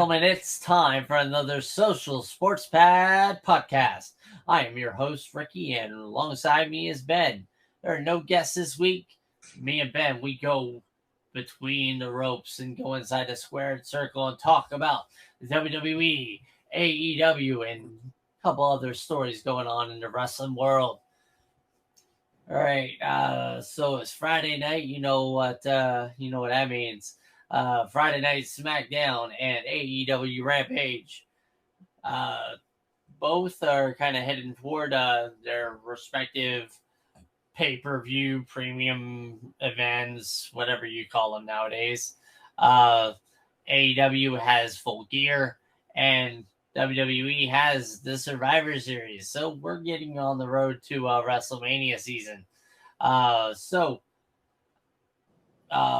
Gentlemen, it's time for another Social Sports Pad podcast. I am your host, Ricky, and alongside me is Ben. There are no guests this week. Me and Ben, we go between the ropes and go inside a squared circle and talk about the WWE, AEW, and a couple other stories going on in the wrestling world. All right, so it's Friday night. You know what that means. Friday Night SmackDown and AEW Rampage. Uh, Both are kind of heading toward their respective pay-per-view premium events, whatever you call them nowadays. Uh, AEW has Full Gear, and WWE has the Survivor Series. So we're getting on the road to WrestleMania season. So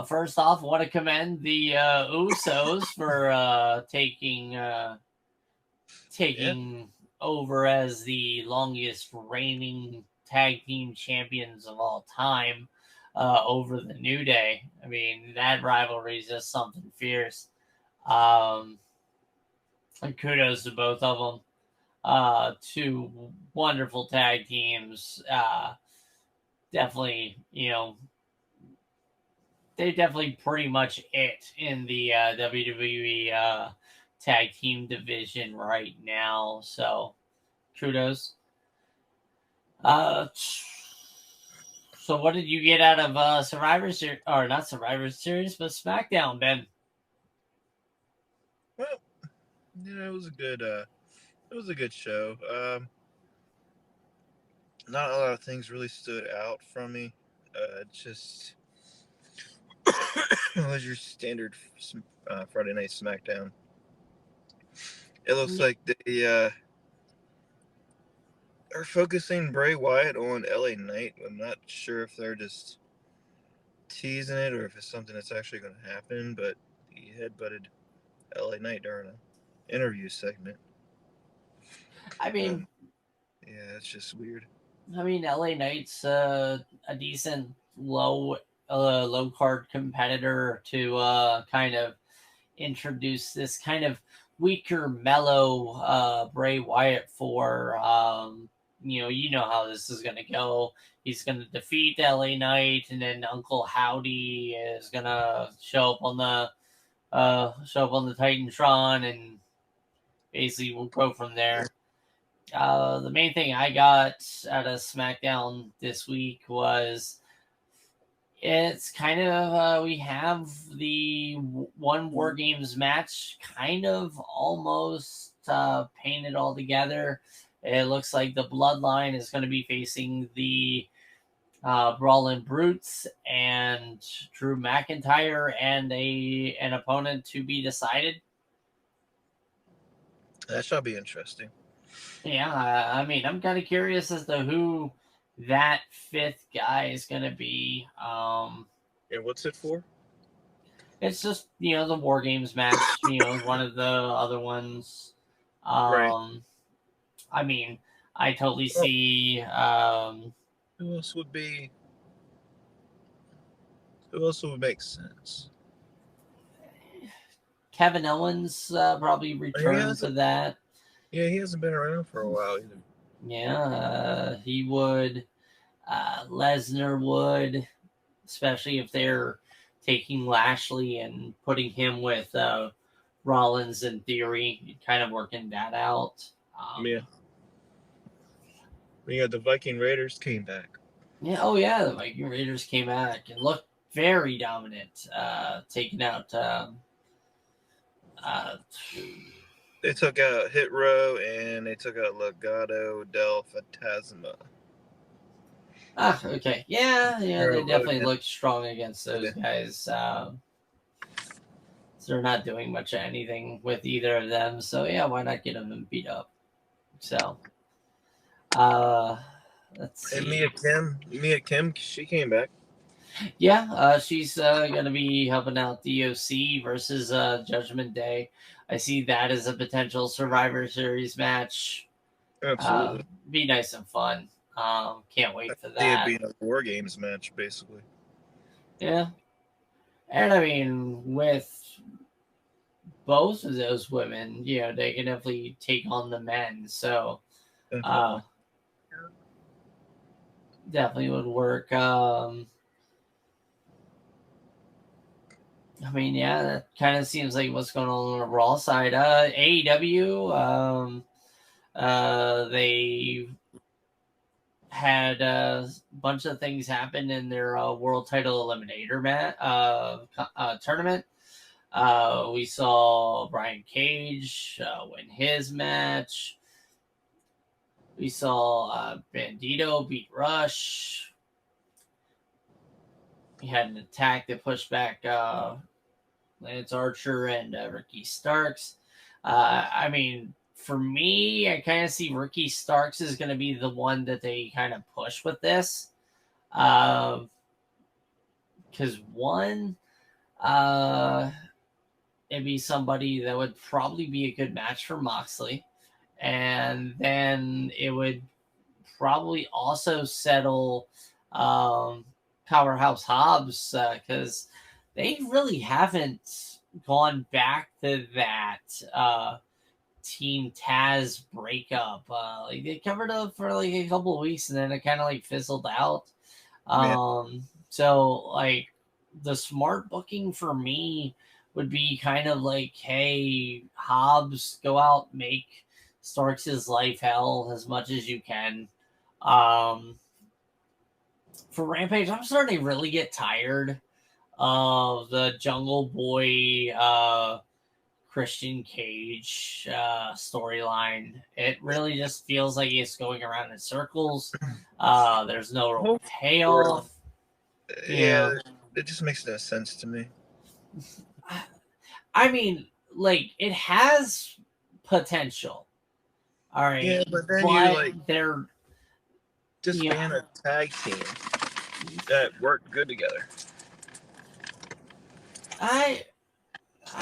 first off, I want to commend the Usos for taking over as the longest reigning tag team champions of all time over the New Day. I mean, that rivalry is just something fierce. And kudos to both of them. Two wonderful tag teams. Definitely, they definitely pretty much it in the WWE tag team division right now. So kudos. So what did you get out of Survivor Series, or not Survivor Series, but SmackDown, Ben? Well, it was a good show. Not a lot of things really stood out from me. Just it was your standard Friday Night SmackDown. It looks like they are focusing Bray Wyatt on LA Knight. I'm not sure if they're just teasing it or if it's something that's actually going to happen, but he headbutted LA Knight during an interview segment. I mean, Um, yeah, it's just weird. LA Knight's a decent low card competitor to kind of introduce this kind of weaker, mellow Bray Wyatt for. You know how this is gonna go. He's gonna defeat LA Knight, and then Uncle Howdy is gonna show up on the Titantron, and basically we'll go from there. The main thing I got out of SmackDown this week was it's kind of we have the one War Games match kind of almost painted all together. It looks like the Bloodline is going to be facing the Brawling Brutes and Drew McIntyre and an opponent to be decided. That shall be interesting. Yeah, I'm kind of curious as to who that fifth guy is going to be. And what's it for? It's just the War Games match. One of the other ones. Right. Um, I mean, I totally Oh, see. who else would be? Who else would make sense? Kevin Owens probably He return to hasn't. that. Yeah, he hasn't been around for a while either. Yeah, he would. Lesnar would, especially if they're taking Lashley and putting him with Rollins in theory, kind of working that out. Yeah. We got the Viking Raiders came back. Yeah, oh yeah, the Viking Raiders came back and looked very dominant, taking out. Uh, They took out Hit Row and they took out Legado del Fantasma. okay, yeah, Or they definitely Logan. look strong against those guys. So they're not doing much of anything with either of them. So yeah, why not get them beat up? So, uh, let's And see. Mia Kim, she came back. Yeah, she's going to be helping out DOC versus Judgment Day. I see that as a potential Survivor Series match. Absolutely. Be nice and fun. Can't wait for See it that. being a War Games match, basically. Yeah. And I mean, with both of those women, they can definitely take on the men. So Definitely. definitely would work. I mean, yeah, that kind of seems like what's going on the Raw side. AEW, they had a bunch of things happen in their world title eliminator tournament. We saw Brian Cage win his match. We saw Bandito beat Rush. We had an attack that pushed back Lance Archer and Ricky Starks. I mean, for me, I kind of see Ricky Starks is going to be the one that they kind of push with this. Because one, it'd be somebody that would probably be a good match for Moxley. And then it would probably also settle Powerhouse Hobbs because they really haven't gone back to that Team Taz breakup. Like they covered up for like a couple of weeks and then it kind of like fizzled out. So like the smart booking for me would be kind of like, hey, Hobbs, go out, make Starks' life hell as much as you can. For Rampage, I'm starting to really get tired of the Jungle Boy Christian Cage storyline. It really just feels like it's going around in circles. There's no real payoff. Yeah, it just makes no sense to me. I mean, like, it has potential. All right. Yeah, but then you like they're disband a tag team that worked good together. I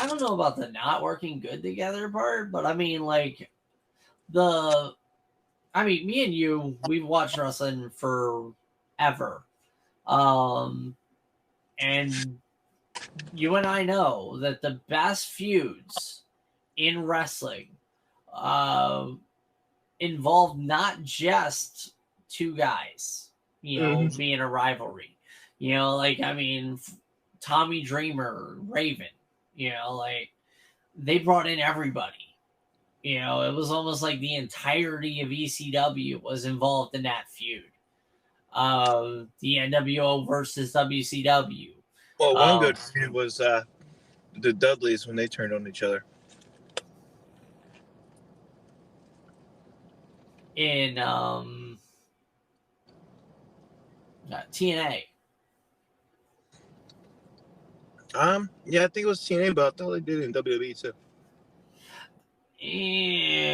don't know about the not working good together part, but I mean, like, me and you, we've watched wrestling forever. And you and I know that the best feuds in wrestling involve not just two guys, being a rivalry. Like, I mean, Tommy Dreamer, Raven, like they brought in everybody. It was almost like the entirety of ECW was involved in that feud. The NWO versus WCW. Well, one good feud was the Dudleys when they turned on each other. In TNA. Yeah, I think it was TNA, but I thought they did it in WWE too.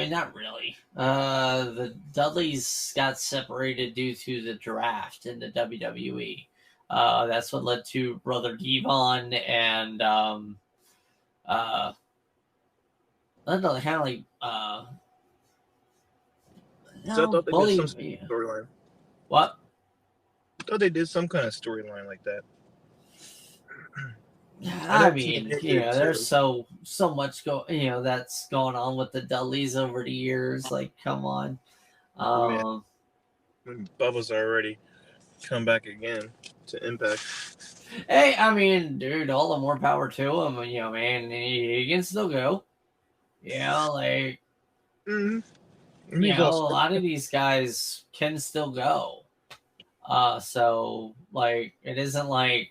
Not really. The Dudleys got separated due to the draft in the WWE. That's what led to Brother Devon and kind of like So I thought they did some storyline. What? I thought they did some kind of storyline like that. I mean, there's so much that's going on with the Dudleys over the years. Like, come on. When Bubba's already come back again to Impact. Hey, I mean, dude, all the more power to him. Man, he can still go. Like, a lot of these guys can still go. So like, it isn't like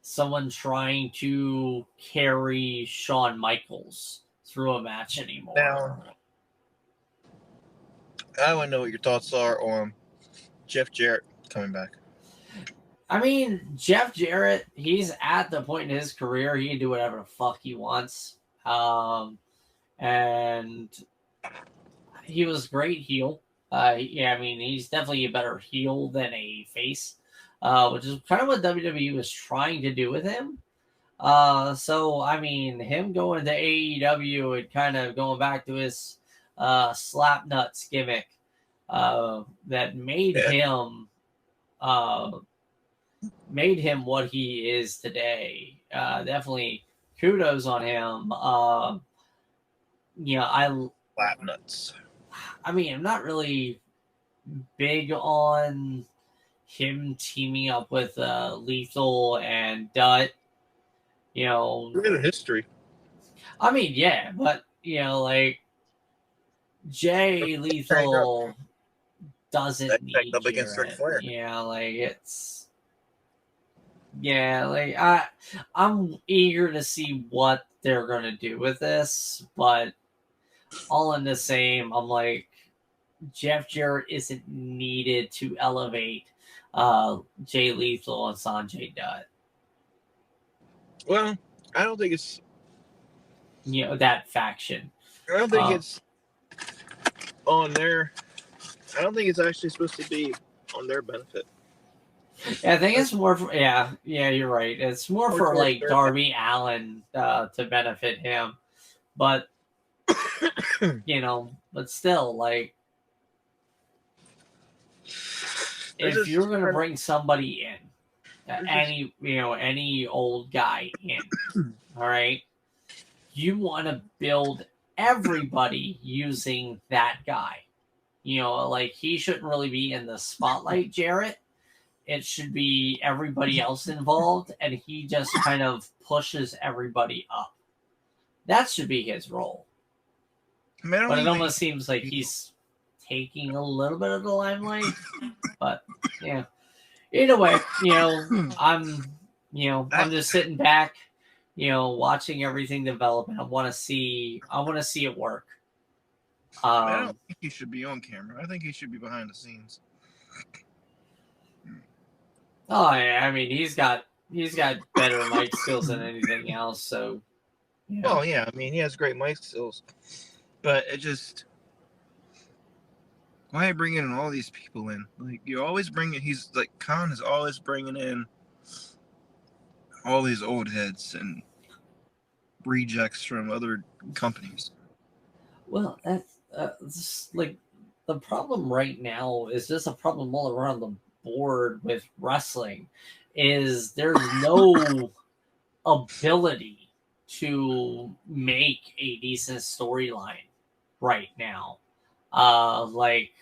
someone trying to carry Shawn Michaels through a match anymore. Now, I want to know what your thoughts are on Jeff Jarrett coming back. I mean, Jeff Jarrett, he's at the point in his career he can do whatever the fuck he wants. And he was great heel. I mean, he's definitely a better heel than a face, which is kind of what WWE was trying to do with him. So, I mean, him going to AEW and kind of going back to his slap nuts gimmick that made him what he is today. Definitely kudos on him. Flat nuts. I mean, I'm not really big on him teaming up with Lethal and Dutt. We had a history. I mean, yeah, but like Jay Lethal doesn't need up against Ric Jarrett. Flair. It's I'm eager to see what they're gonna do with this, but all in the same, I'm like, Jeff Jarrett isn't needed to elevate Jay Lethal and Sanjay Dutt. Well, I don't think it's that faction. I don't think it's on their. I don't think it's actually supposed to be on their benefit. Yeah, I think it's more for you're right. It's more for like Darby Allin to benefit him, but but still, like, if you're gonna bring somebody in, any old guy in, all right, you want to build everybody using that guy. Like, he shouldn't really be in the spotlight, Jarrett. It should be everybody else involved, and he just kind of pushes everybody up. That should be his role. But it almost seems like he's taking a little bit of the limelight. But yeah, either way, I'm just sitting back, watching everything develop, and I want to see it work. I don't think he should be on camera. I think he should be behind the scenes. Oh, I mean, he's got better mic skills than anything else. So, well, yeah, I mean, he has great mic skills, but it just, why bringing all these people in? Like, you're always bringing. He's like, Khan is always bringing in all these old heads and rejects from other companies. Well, that's like, the problem right now is just a problem all around the board with wrestling. Is there's no ability to make a decent storyline right now. Like,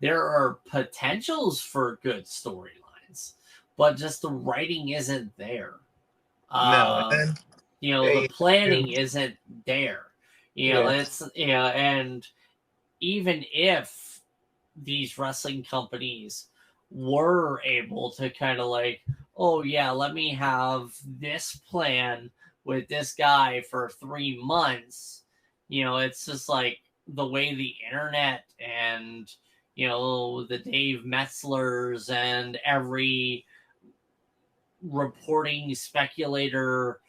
there are potentials for good storylines, but just the writing isn't there. The planning isn't there. And even if these wrestling companies were able to kind of like, oh yeah, let me have this plan with this guy for 3 months, it's just like the way the internet and the Dave Metzlers and every reporting speculator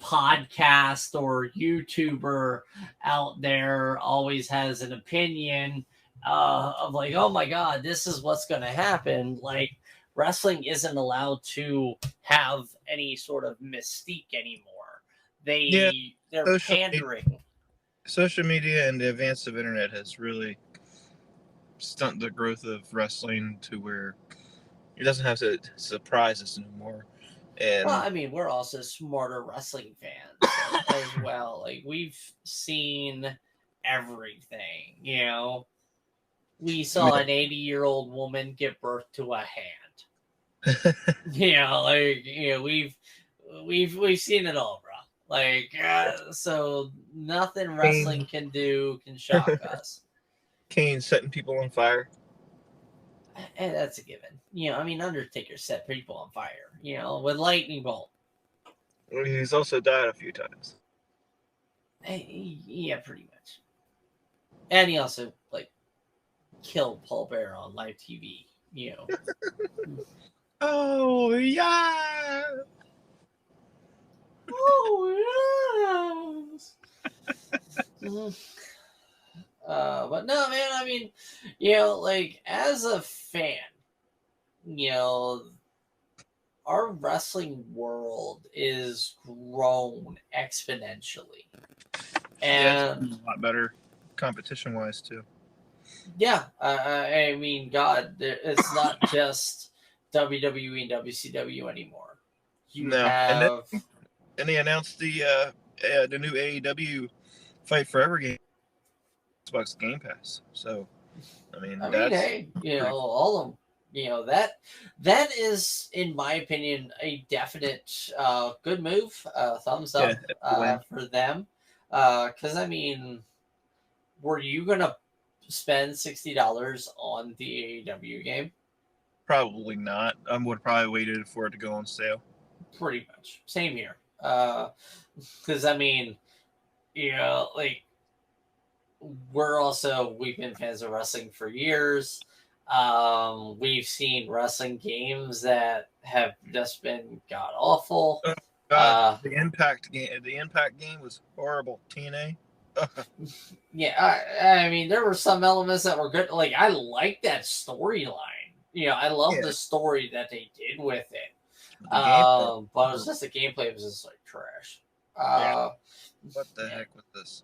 podcast or YouTuber out there always has an opinion of like, oh my God, this is what's going to happen. Like, wrestling isn't allowed to have any sort of mystique anymore. They're pandering. Social media and the advance of internet has really stunted the growth of wrestling to where it doesn't have to surprise us anymore. And well, I mean, we're also smarter wrestling fans as well. Like, we've seen everything, We saw an 80-year-old woman give birth to a hand. We've seen it all, bro. Like, so nothing wrestling can do can shock us. Kane setting people on fire. And that's a given. Undertaker set people on fire, with lightning bolt. He's also died a few times. Yeah, pretty much. And he also, like, killed Paul Bearer on live TV, Oh, yeah! Oh, yes! But no, man, I mean, like, as a fan, our wrestling world is grown exponentially. And it's a lot better competition-wise, too. Yeah, I mean, God, it's not just WWE and WCW anymore. You have... And they announced the new AEW Fight Forever game, Xbox Game Pass. So, I mean, that's hey, pretty cool. all of them, that is, in my opinion, a definite good move. Thumbs Yeah, up it's a win. for them. Because I mean, were you gonna spend $60 on the AEW game? Probably not. I would have probably waited for it to go on sale. Pretty much, same here. Because I mean, like we've been fans of wrestling for years. We've seen wrestling games that have just been god awful. Oh God, Uh, the Impact game was horrible. TNA. yeah, I mean, there were some elements that were good. Like, I like that storyline. I love Yeah, the story that they did with it. the gameplay. But it was just the gameplay was just like trash. Yeah, Uh, what the yeah, heck was this?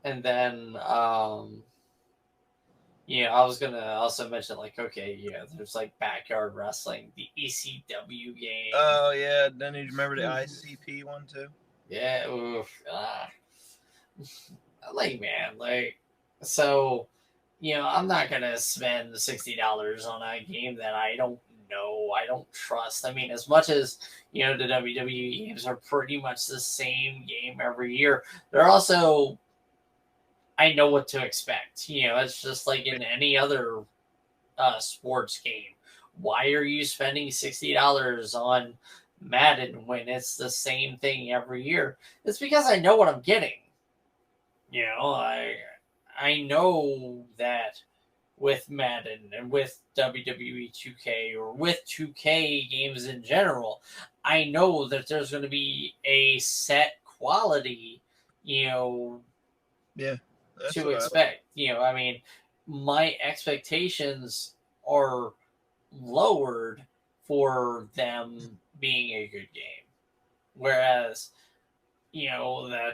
and then I was gonna also mention, like, okay, there's like backyard wrestling, the ECW game. Oh yeah, then you remember the ICP one too? Yeah, oof, like, man, like, so I'm not gonna spend $60 on a game that I don't know, I don't trust. I mean, as much as the WWE games are pretty much the same game every year, they're also, I know what to expect. It's just like in any other sports game. Why are you spending $60 on Madden when it's the same thing every year? It's because I know what I'm getting. I know that with Madden and with WWE 2K or with 2K games in general, I know that there's going to be a set quality, Yeah, that's to what I like. expect. I mean, my expectations are lowered for them being a good game. Whereas, the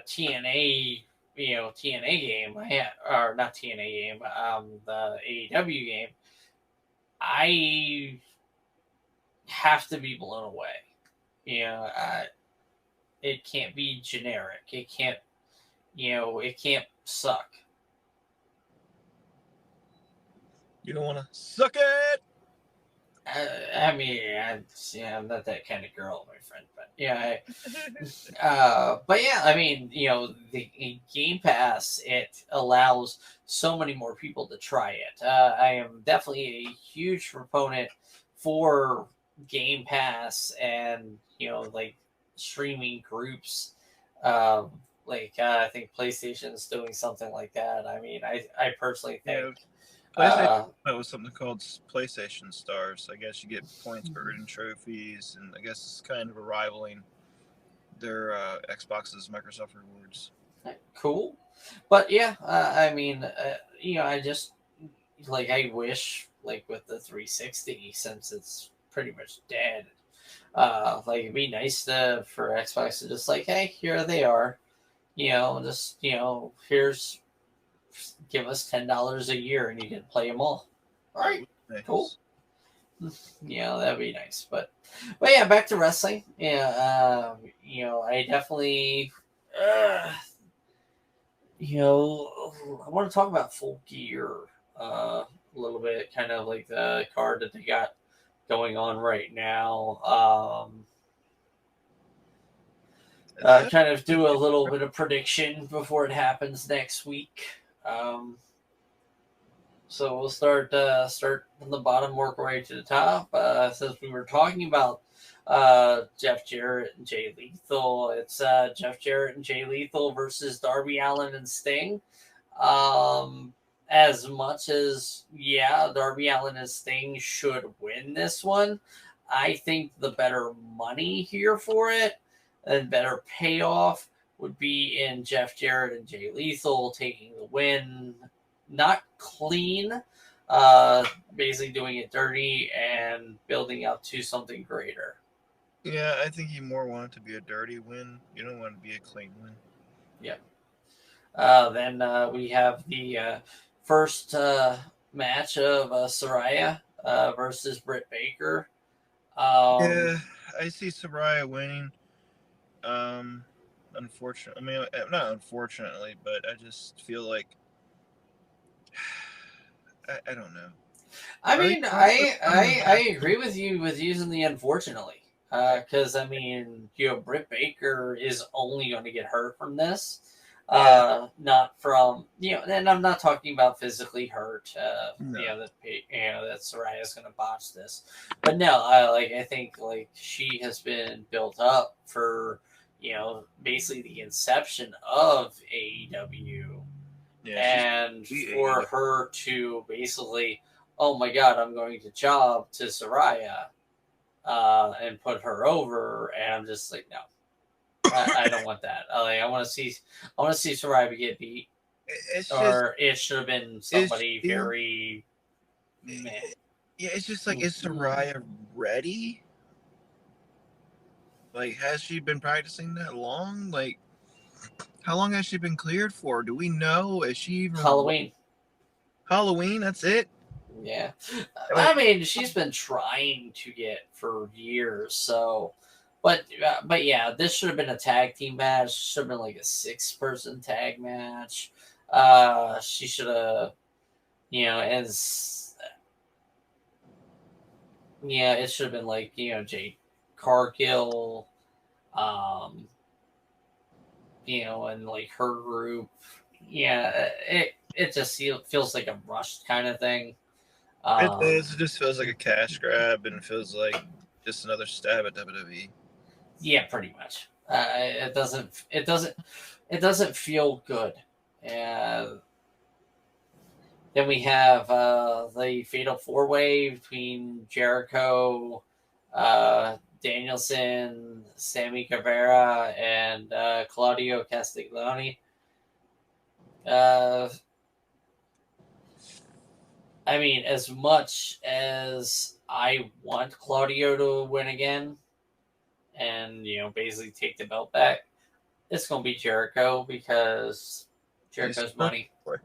TNA game, or not TNA game, the AEW game, I have to be blown away. It can't be generic. It can't suck. You don't want to suck it. I mean, I'm not that kind of girl, my friend. But but yeah, I mean, the Game Pass, it allows so many more people to try it. I am definitely a huge proponent for Game Pass and like streaming groups. I think PlayStation's doing something like that. I mean, I personally think. Yeah, PlayStation Uh, that was something called PlayStation Stars. I guess you get points for earning trophies, and I guess it's kind of a rivaling their Xbox's Microsoft Rewards. cool, but yeah, I mean, I just, like, I wish, like, with the 360, since it's pretty much dead, like, it'd be nice for Xbox to just, like, hey, here they are, just, here's, give us $10 a year and you can play them all. All That right, would be cool. nice. That'd be nice. But yeah, back to wrestling. Yeah, I definitely, uh, I want to talk about Full Gear a little bit, kind of like the card that they got going on right now. Yeah, Kind of do a little bit of prediction before it happens next week. Um, so we'll start from the bottom, work our way to the top. Since we were talking about Jeff Jarrett and Jay Lethal, it's Jeff Jarrett and Jay Lethal versus Darby Allin and Sting. As much as, Darby Allin and Sting should win this one, I think the better money here for it and better payoff would be in Jeff Jarrett and Jay Lethal taking the win. Not clean, basically doing it dirty and building up to something greater. yeah. I think you more want it to be a dirty win. You don't want it to be a clean win. Yep. Then we have the first match of Saraya versus Britt Baker. Yeah, I see Soraya winning. Unfortunately, I mean, not unfortunately, but I just feel like I don't know. I Are they mean, constantly coming back? I agree with you with using the unfortunately, because I mean, Britt Baker is only going to get hurt from this, Yeah. not from and I'm not talking about physically hurt. No. That Soraya's going to botch this, but no, I think like she has been built up for basically the inception of AEW, Yeah, she's and for AEW. her to basically, oh my god, I'm going to job to Soraya, and put her over, and I'm just like, no, I don't want that. I want to see Soraya get beat, It's just or it should have been is somebody she, very meh. yeah. It's just like, is Soraya ready? Like, has she been practicing that long? Like, how long has she been cleared for? Do we know? Is she even Halloween. Halloween? That's it. Yeah, I mean, I mean she's been trying to get for years, so. But yeah, this should have been a tag team match. Should have been like a 6-person tag match. She should have, as yeah, it should have been like Jade Cargill, um, and like her group. Yeah, it just feels like a rushed kind of thing. it Um, does. It just feels like a cash grab, and feels like just another stab at WWE. yeah, pretty much. It doesn't feel good. And then we have the Fatal 4-Way between Jericho, Danielson, Sammy Guevara, and Claudio Castiglione. Uh, I mean, as much as I want Claudio to win again and, basically take the belt back, it's going to be Jericho because He's Jericho's the poster money. boy.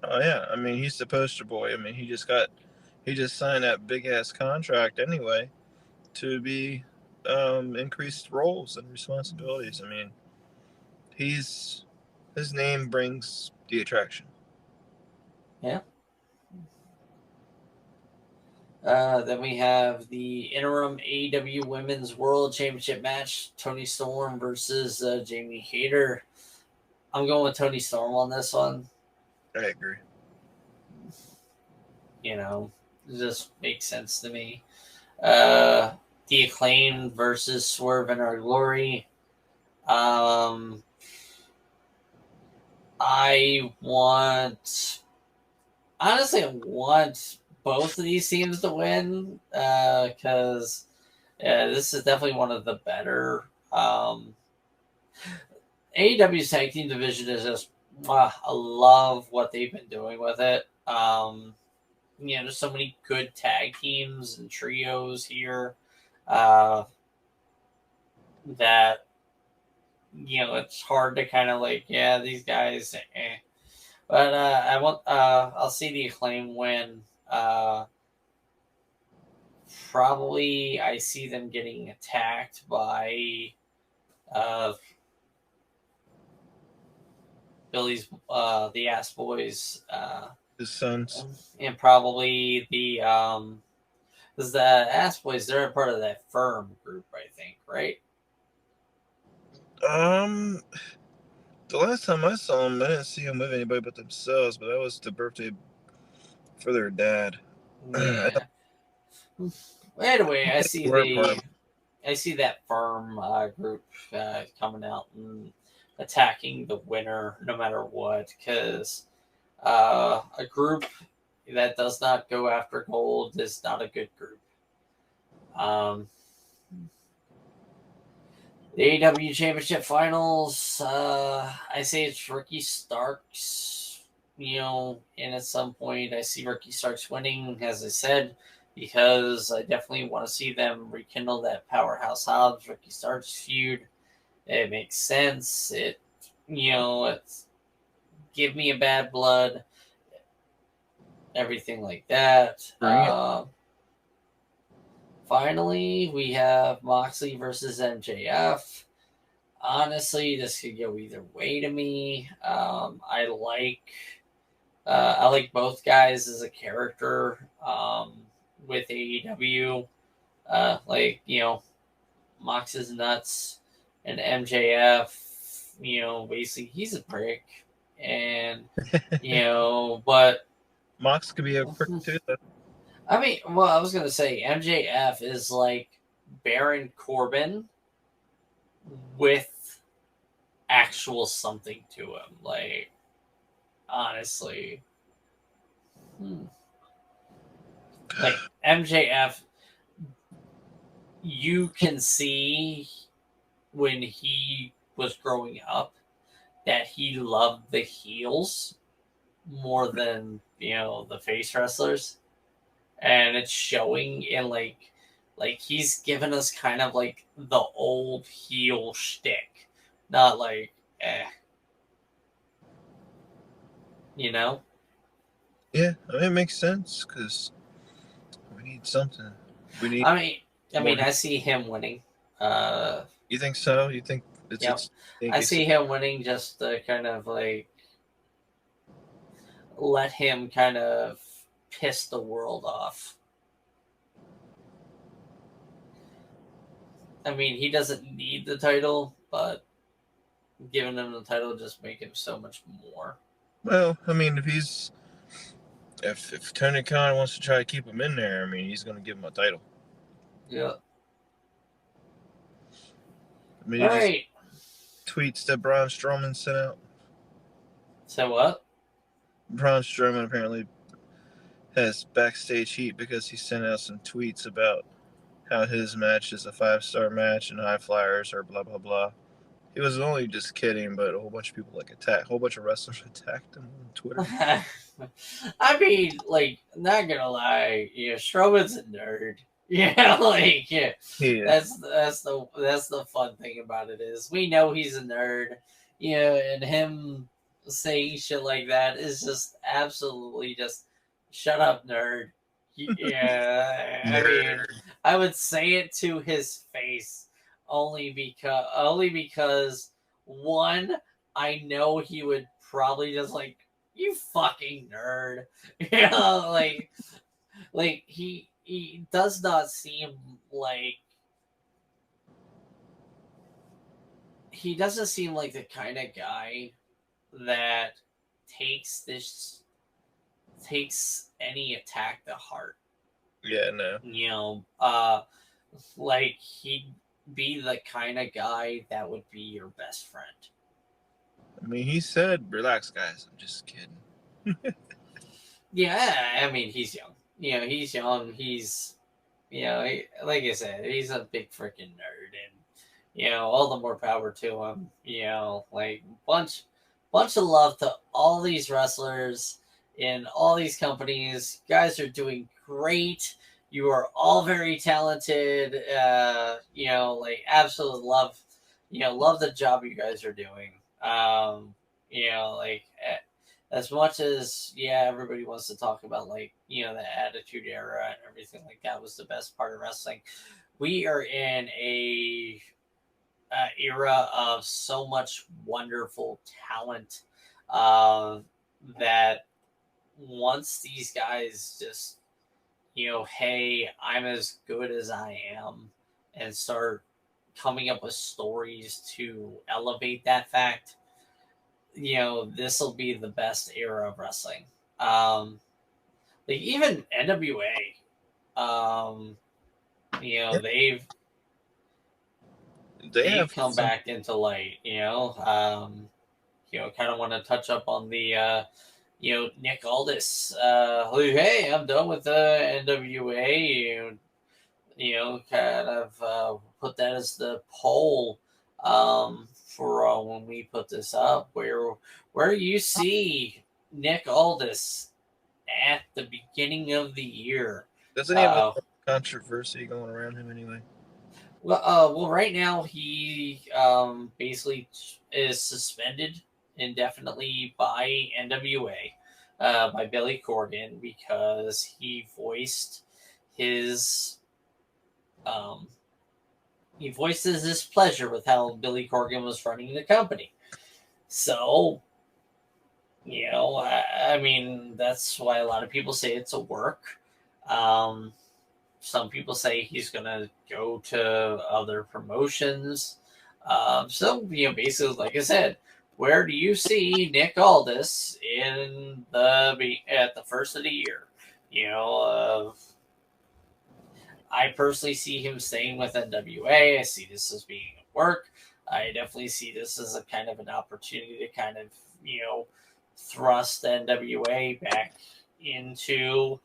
Oh yeah, I mean, he's the poster boy. I mean, he just signed that big ass contract anyway to be increased roles and responsibilities. I mean, he's his name brings the attraction. Yeah. Then we have the interim AEW Women's World Championship match: Tony Storm versus Jamie Hayter. I'm going with Tony Storm on this one. I agree. It just makes sense to me. Uh, the Acclaimed versus Swerve and Our Glory. Um, I want, honestly, I want both of these teams to win because this is definitely one of the better. AEW's tag team division is just, I love what they've been doing with it. There's so many good tag teams and trios here uh, that it's hard to kind of like, yeah, these guys. But I'll see the Acclaim win. Probably, I see them getting attacked by uh, Billy's the Ass Boys, His sons. and probably because the Ass Boys, they're a part of that firm group, I think, right? Um, the last time I saw him, I didn't see him with anybody but themselves. But that was the birthday for their dad. I Yeah. Anyway, don't think they were part of. I see that firm group coming out and attacking the winner no matter what, because a group that does not go after gold is not a good group. Um, the AEW Championship Finals, I say it's Ricky Starks, and at some point I see Ricky Starks winning, as I said, because I definitely want to see them rekindle that Powerhouse Hobbs Ricky Starks feud. It makes sense. It's give me a bad blood, everything like that. Bring it. Finally, we have Moxley versus MJF. honestly, this could go either way to me. I like both guys as a character with AEW. Mox is nuts, and MJF, basically he's a prick, and but Mox could be a prick too. I mean, well, I was gonna say MJF is like Baron Corbin with actual something to him. Like, honestly, like MJF, you can see when he was growing up that he loved the heels more than the face wrestlers, and it's showing in like he's given us kind of like the old heel shtick, not like you know. Yeah, I mean, it makes sense because we need something. We need. I mean, I see him winning. You think so? You think it's Yep, it's? Think I it's see him winning just to kind of like let him kind of piss the world off. I mean, he doesn't need the title, but giving him the title just make him so much more. well, I mean, if Tony Khan wants to try to keep him in there, I mean, he's going to give him a title. Yeah. I mean, All he just right. tweets that Braun Strowman sent out. So what? Braun Strowman apparently has backstage heat because he sent out some tweets about how his match is a 5-star match and high flyers are blah blah blah. He was only just kidding, but a whole bunch of people a whole bunch of wrestlers attacked him on Twitter. I mean, like, not gonna lie, Strowman's a nerd. Yeah, That's the fun thing about it is we know he's a nerd. And him saying shit like that is just absolutely just shut up, nerd. Yeah, I mean, nerd. I would say it to his face only because one, I know he would probably just like, you fucking nerd. Like he does not seem like he doesn't seem like the kind of guy that takes any attack to heart. Yeah, no. Like he'd be the kind of guy that would be your best friend. I mean, he said, "Relax, guys. I'm just kidding." Yeah, I mean he's young. He's young. He's like I said, he's a big freaking nerd, and all the more power to him. Like bunch of love to all these wrestlers in all these companies. Guys are doing great. You are all very talented. Like absolute love. Love the job you guys are doing. Like as much as everybody wants to talk about like the Attitude Era and everything like that was the best part of wrestling. We are in a era of so much wonderful talent uh, that once these guys just hey, I'm as good as I am, and start coming up with stories to elevate that fact, this will be the best era of wrestling. Like even NWA, Yeah, they they've have come some. back into light. Kind of want to touch up on the Nick Aldis. Hey, I'm done with the NWA. Kind of put that as the poll for when we put this up, where you see Nick Aldis at the beginning of the year. Doesn't he have a Uh, controversy going around him anyway? well, right now he basically is suspended indefinitely by NWA, by Billy Corgan, because he voiced his um, he voices his pleasure with how Billy Corgan was running the company. So, I mean, that's why a lot of people say it's a work. Um, some people say he's going to go to other promotions. Basically, like I said, where do you see Nick Aldis at the first of the year? I personally see him staying with NWA. I see this as being a work. I definitely see this as a kind of an opportunity to kind of, thrust NWA back into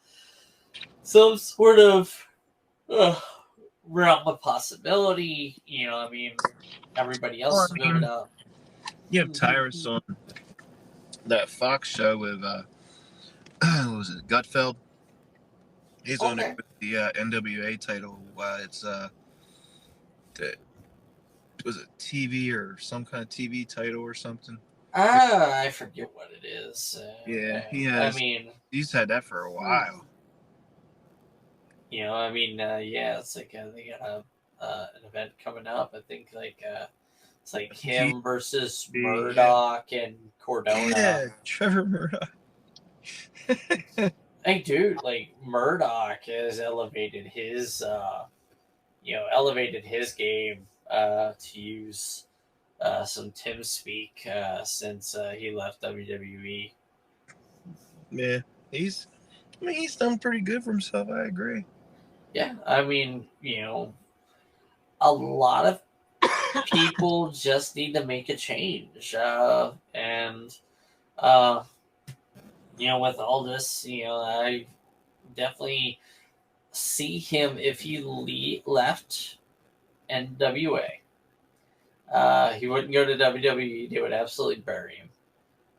some sort of uh, realm of possibility. I mean, everybody Well, else is moving up. you have Tyrus on that Fox show with what was it, Gutfeld? He's on it Okay. with the NWA title. It's was it TV or some kind of TV title or something? I forget what it is. Yeah, he I has. mean, He's had that for a while. yeah, it's like they got an event coming up. I think it's like TV, him versus yeah, Murdoch and Cordona. yeah, Trevor Murdoch. Hey, dude, like Murdoch has elevated his game to use some Tim speak since he left WWE. Yeah, he's done pretty good for himself. I agree. Yeah, I mean, a lot of people just need to make a change, and uh, with all this, I definitely see him if he left NWA. He wouldn't go to WWE. They would absolutely bury him.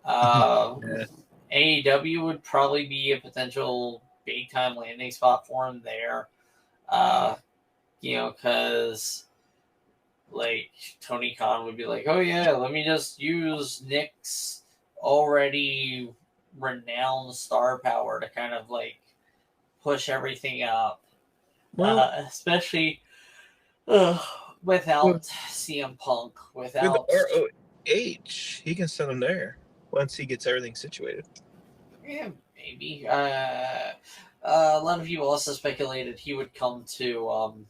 Yeah. AEW would probably be a potential big time landing spot for him there. Uh, because like Tony Khan would be like, oh yeah, let me just use Nick's already renowned star power to kind of like push everything up, Well, especially uh, without with, CM Punk, with without ROH, he can send him there once he gets everything situated. yeah, maybe. A lot of people also speculated he would come to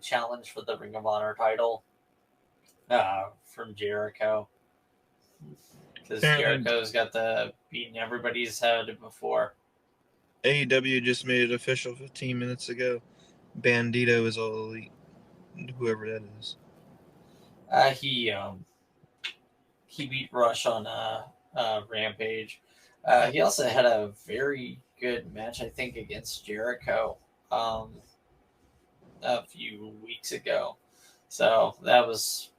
challenge for the Ring of Honor title from Jericho. Because Apparently, Jericho's got the beating everybody's head before. AEW just made it official 15 minutes ago. Bandito is all elite, whoever that is. Uh, he he beat Rush on Rampage. He also had a very good match, I think, against Jericho um, a few weeks ago. So that was,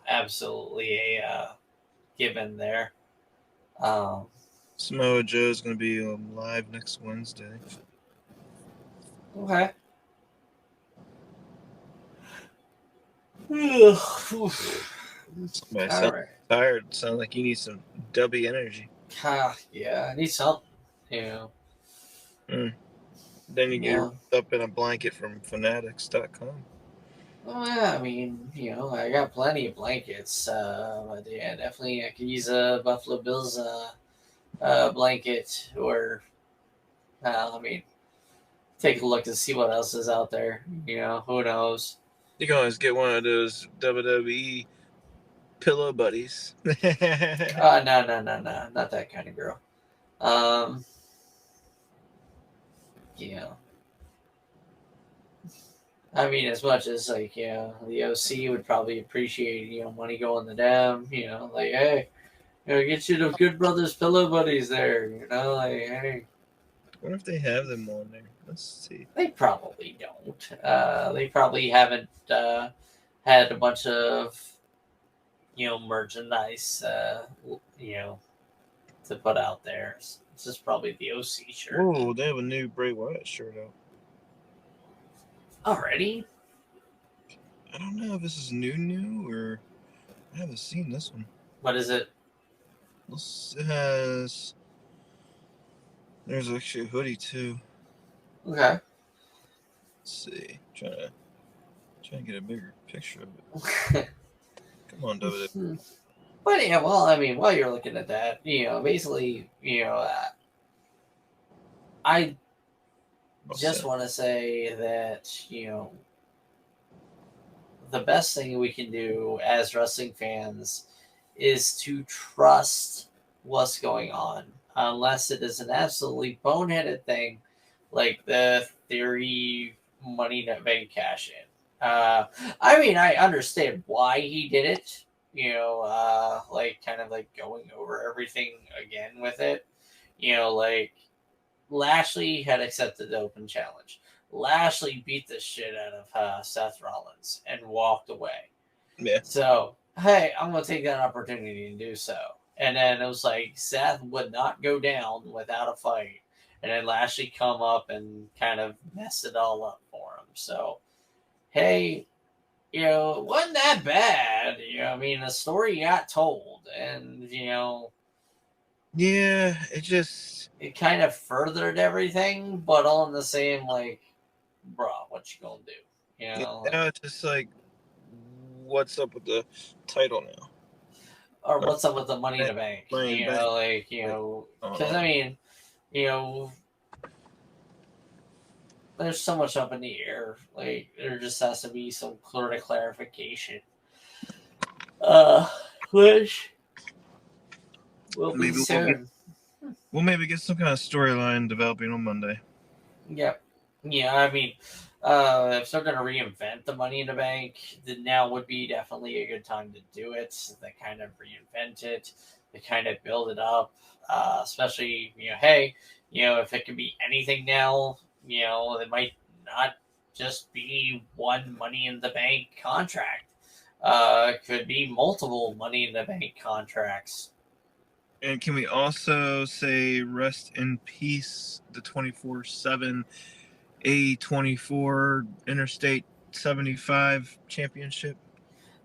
absolutely a given there. Um, Samoa Joe's going to be live next Wednesday. okay. Somebody All sounds right. tired. Sounds like you need some dubby energy. Yeah, I need something. You know. Mm. Then you get Yeah. wrapped up in a blanket from fanatics.com. Well, yeah, I mean, I got plenty of blankets. But yeah, definitely I could use a Buffalo Bills blanket or, I mean, take a look and see what else is out there. Who knows? You can always get one of those WWE pillow buddies. No, no, no, no, not that kind of girl. Um, yeah. I mean, as much as like, the OC would probably appreciate, money going to them, like, hey, get you the Good Brothers pillow buddies there, like, hey. What if they have them on there? Let's see. They probably don't. They probably haven't had a bunch of, merchandise, to put out there. It's just probably the OC shirt. Whoa, they have a new Bray Wyatt shirt out. Already? I don't know if this is new or I haven't seen this one. What is it? It has. There's actually a hoodie too. Okay. Let's see. Trying trying to get a bigger picture of it. Come on, WWE. But yeah, well, I mean, while you're looking at that, basically, I just want to say that, the best thing we can do as wrestling fans is to trust what's going on, unless it is an absolutely boneheaded thing like the Theory Money in the Bank cash in. I mean, I understand why he did it, like kind of like going over everything again with it. Like Lashley had accepted the open challenge. Lashley beat the shit out of Seth Rollins and walked away. Yeah. So, hey, I'm going to take that opportunity to do so. And then it was like Seth would not go down without a fight. And then Lashley come up and kind of messed it all up for him. So, hey, it wasn't that bad. I mean, the story got told. And, yeah, it kind of furthered everything, but all in the same, like, bro, what you gonna do? Now it's just like, what's up with the title now? Or what's up with the Money in the Bank? Bank. Because I mean, there's so much up in the air. Like, there just has to be some sort of clarification. Which will be soon. We'll maybe get some kind of storyline developing on Monday. Yep. Yeah, I mean, if they're going to reinvent the Money in the Bank, then now would be definitely a good time to do it. They kind of reinvent it. They kind of build it up. Especially, hey, if it can be anything now, it might not just be one Money in the Bank contract. It could be multiple Money in the Bank contracts. And can we also say rest in peace the 24/7 A24 Interstate 75 Championship?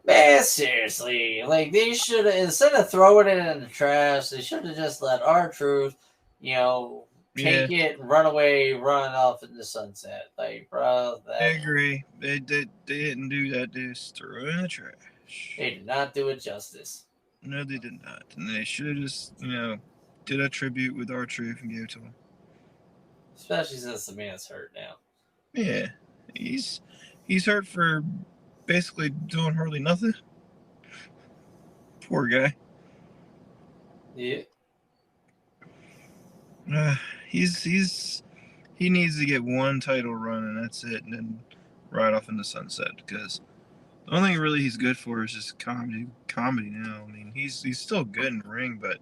Man, seriously, like they should have, instead of throwing it in the trash, they should have just let R-Truth, take it, run away, run off in the sunset. Like, bro, I agree. They didn't do that. They just threw it in the trash. They did not do it justice. No, they did not. And they should have just, did a tribute with R-Truth and gave it to him. Especially since the man's hurt now. Yeah, he's hurt for basically doing hardly nothing. Poor guy. Yeah. He needs to get one title run and that's it, and then ride off in the sunset, because the only thing really he's good for is just comedy now. I mean, he's still good in the ring, but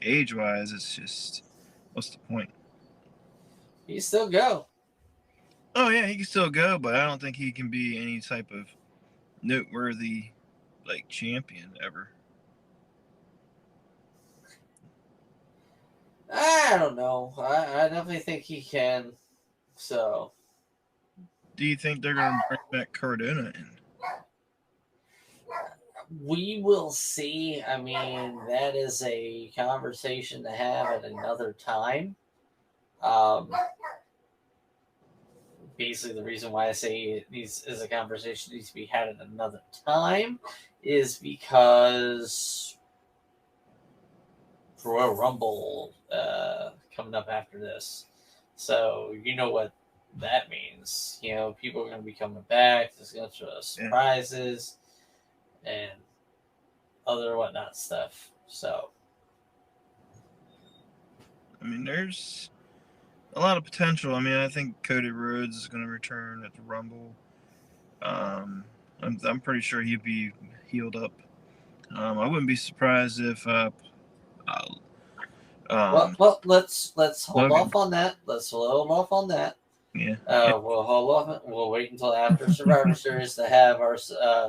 age-wise, it's just, what's the point? He can still go. Oh yeah, he can still go, but I don't think he can be any type of noteworthy, like, champion ever. I don't know. I definitely think he can. So, do you think they're going to bring back Cardona in? We will see. I mean, that is a conversation to have at another time. Basically, the reason why I say these is a conversation needs to be had at another time is because Royal Rumble coming up after this. So you know what that means. People are going to be coming back. There's going to be surprises and other whatnot stuff. So, I mean, there's a lot of potential. I mean, I think Cody Rhodes is going to return at the Rumble. I'm pretty sure he'd be healed up. I wouldn't be surprised if well, let's hold off on that. Let's hold off on that. Yeah. We'll hold off. We'll wait until after Survivor Series to have our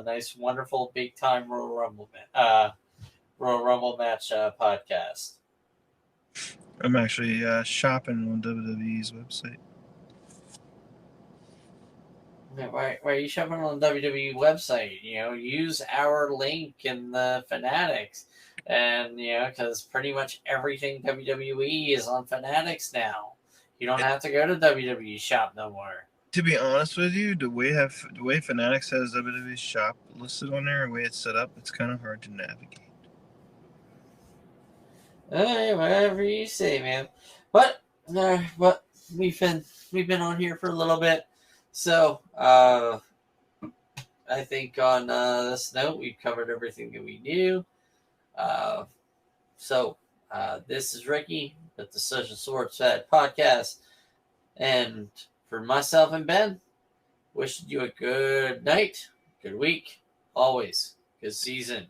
nice, wonderful, big time Royal Rumble match podcast. I'm actually shopping on WWE's website. Why are you shopping on the WWE website? Use our link in the Fanatics. And, because pretty much everything WWE is on Fanatics now. You don't have to go to WWE shop no more. To be honest with you, the way Fanatics has WWE's shop listed on there, the way it's set up, it's kind of hard to navigate. Hey, whatever you say, man. But we've been on here for a little bit, so I think on this note we've covered everything that we do. Uh, so this is Ricky with the Social Sports Pad Podcast, and for myself and Ben, wishing you a good night, good week, always good season.